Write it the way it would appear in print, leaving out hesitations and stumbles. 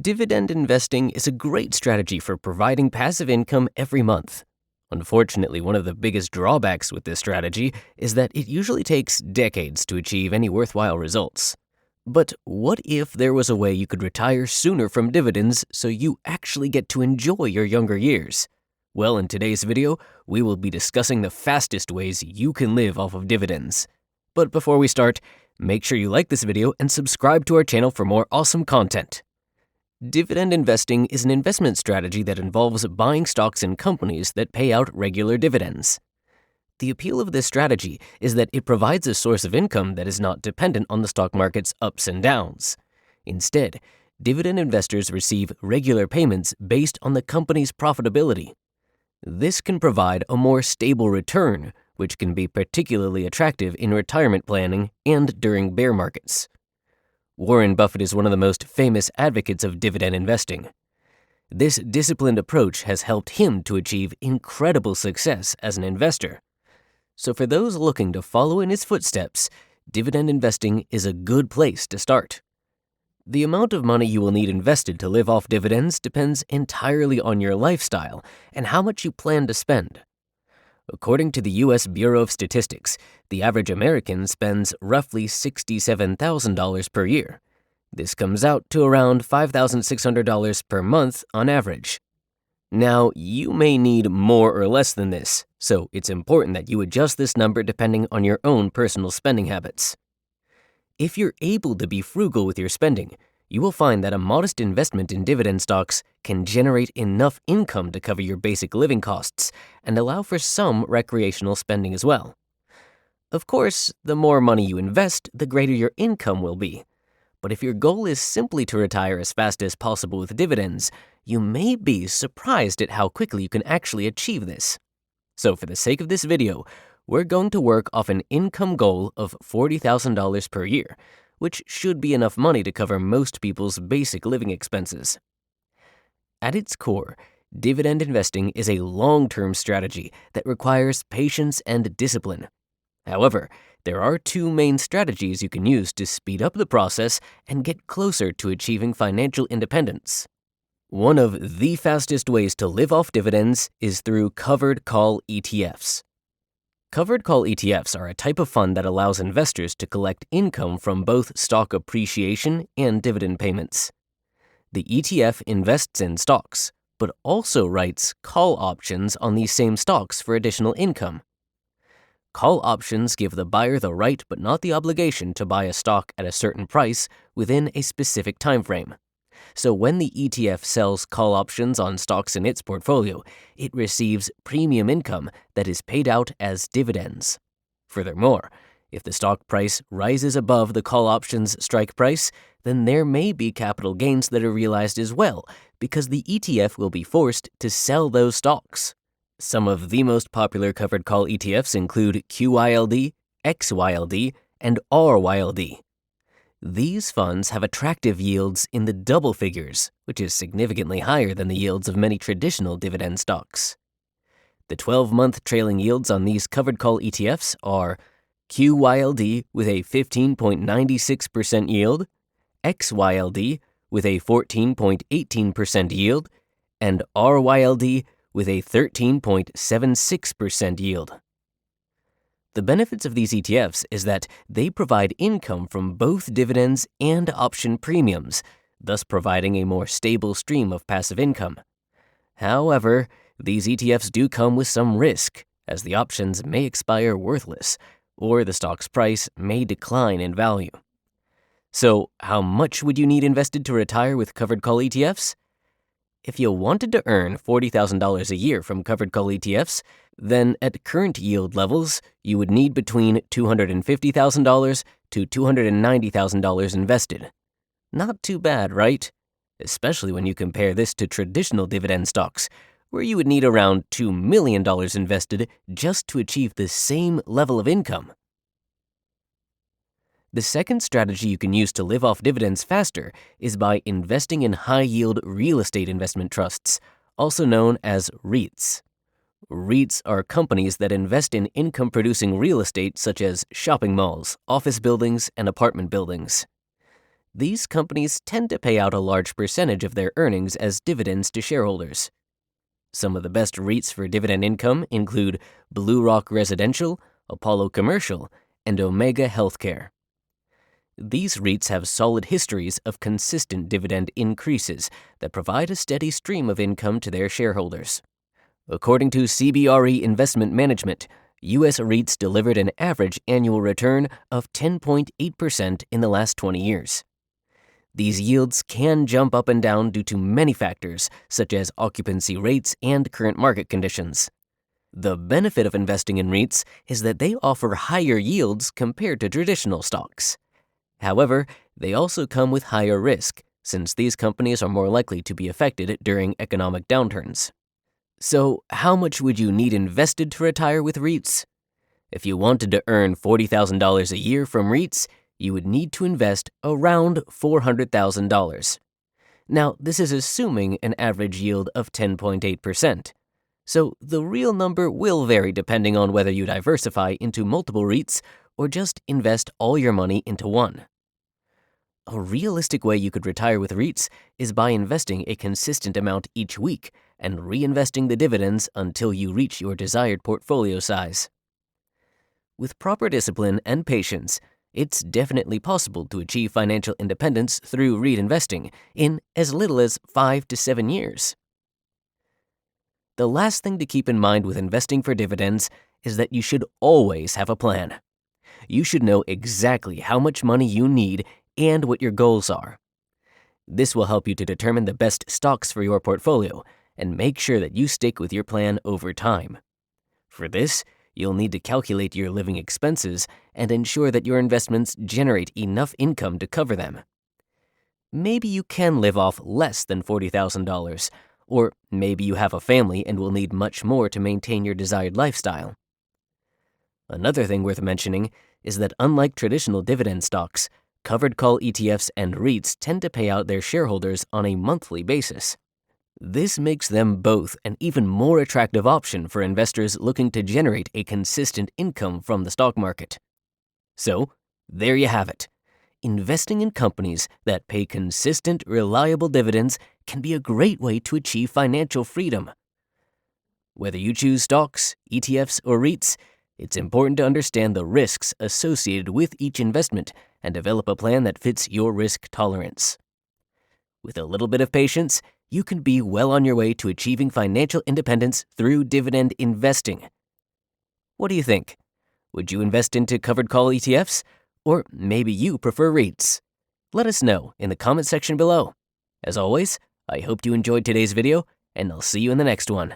Dividend investing is a great strategy for providing passive income every month. Unfortunately, one of the biggest drawbacks with this strategy is that it usually takes decades to achieve any worthwhile results. But what if there was a way you could retire sooner from dividends so you actually get to enjoy your younger years? Well, in today's video, we will be discussing the fastest ways you can live off of dividends. But before we start, make sure you like this video and subscribe to our channel for more awesome content. Dividend investing is an investment strategy that involves buying stocks in companies that pay out regular dividends. The appeal of this strategy is that it provides a source of income that is not dependent on the stock market's ups and downs. Instead, dividend investors receive regular payments based on the company's profitability. This can provide a more stable return, which can be particularly attractive in retirement planning and during bear markets. Warren Buffett is one of the most famous advocates of dividend investing. This disciplined approach has helped him to achieve incredible success as an investor. So for those looking to follow in his footsteps, dividend investing is a good place to start. The amount of money you will need invested to live off dividends depends entirely on your lifestyle and how much you plan to spend. According to the U.S. Bureau of Statistics, the average American spends roughly $67,000 per year. This comes out to around $5,600 per month on average. Now, you may need more or less than this, so it's important that you adjust this number depending on your own personal spending habits. If you're able to be frugal with your spending, you will find that a modest investment in dividend stocks can generate enough income to cover your basic living costs and allow for some recreational spending as well. Of course, the more money you invest, the greater your income will be. But if your goal is simply to retire as fast as possible with dividends, you may be surprised at how quickly you can actually achieve this. So for the sake of this video, we're going to work off an income goal of $40,000 per year, which should be enough money to cover most people's basic living expenses. At its core, dividend investing is a long-term strategy that requires patience and discipline. However, there are two main strategies you can use to speed up the process and get closer to achieving financial independence. One of the fastest ways to live off dividends is through covered call ETFs. Covered call ETFs are a type of fund that allows investors to collect income from both stock appreciation and dividend payments. The ETF invests in stocks, but also writes call options on these same stocks for additional income. Call options give the buyer the right but not the obligation to buy a stock at a certain price within a specific time frame. So when the ETF sells call options on stocks in its portfolio, it receives premium income that is paid out as dividends. Furthermore, if the stock price rises above the call option's strike price, then there may be capital gains that are realized as well, because the ETF will be forced to sell those stocks. Some of the most popular covered call ETFs include QYLD, XYLD, and RYLD. These funds have attractive yields in the double figures, which is significantly higher than the yields of many traditional dividend stocks. The 12-month trailing yields on these covered call ETFs are QYLD with a 15.96% yield, XYLD with a 14.18% yield, and RYLD with a 13.76% yield. The benefits of these ETFs is that they provide income from both dividends and option premiums, thus providing a more stable stream of passive income. However, these ETFs do come with some risk, as the options may expire worthless, or the stock's price may decline in value. So, how much would you need invested to retire with covered call ETFs? If you wanted to earn $40,000 a year from covered call ETFs, then at current yield levels, you would need between $250,000 to $290,000 invested. Not too bad, right? Especially when you compare this to traditional dividend stocks, where you would need around $2 million invested just to achieve the same level of income. The second strategy you can use to live off dividends faster is by investing in high-yield real estate investment trusts, also known as REITs. REITs are companies that invest in income-producing real estate such as shopping malls, office buildings, and apartment buildings. These companies tend to pay out a large percentage of their earnings as dividends to shareholders. Some of the best REITs for dividend income include Blue Rock Residential, Apollo Commercial, and Omega Healthcare. These REITs have solid histories of consistent dividend increases that provide a steady stream of income to their shareholders. According to CBRE Investment Management, U.S. REITs delivered an average annual return of 10.8% in the last 20 years. These yields can jump up and down due to many factors, such as occupancy rates and current market conditions. The benefit of investing in REITs is that they offer higher yields compared to traditional stocks. However, they also come with higher risk, since these companies are more likely to be affected during economic downturns. So, how much would you need invested to retire with REITs? If you wanted to earn $40,000 a year from REITs, you would need to invest around $400,000. Now, this is assuming an average yield of 10.8%. So, the real number will vary depending on whether you diversify into multiple REITs or just invest all your money into one. A realistic way you could retire with REITs is by investing a consistent amount each week and reinvesting the dividends until you reach your desired portfolio size. With proper discipline and patience, it's definitely possible to achieve financial independence through REIT investing in as little as 5 to 7 years. The last thing to keep in mind with investing for dividends is that you should always have a plan. You should know exactly how much money you need and what your goals are. This will help you to determine the best stocks for your portfolio and make sure that you stick with your plan over time. For this, you'll need to calculate your living expenses and ensure that your investments generate enough income to cover them. Maybe you can live off less than $40,000, or maybe you have a family and will need much more to maintain your desired lifestyle. Another thing worth mentioning is that unlike traditional dividend stocks, covered call ETFs and REITs tend to pay out their shareholders on a monthly basis. This makes them both an even more attractive option for investors looking to generate a consistent income from the stock market. So, there you have it. Investing in companies that pay consistent, reliable dividends can be a great way to achieve financial freedom. Whether you choose stocks, ETFs, or REITs, it's important to understand the risks associated with each investment and develop a plan that fits your risk tolerance. With a little bit of patience, you can be well on your way to achieving financial independence through dividend investing. What do you think? Would you invest into covered call ETFs? Or maybe you prefer REITs? Let us know in the comment section below. As always, I hope you enjoyed today's video, and I'll see you in the next one.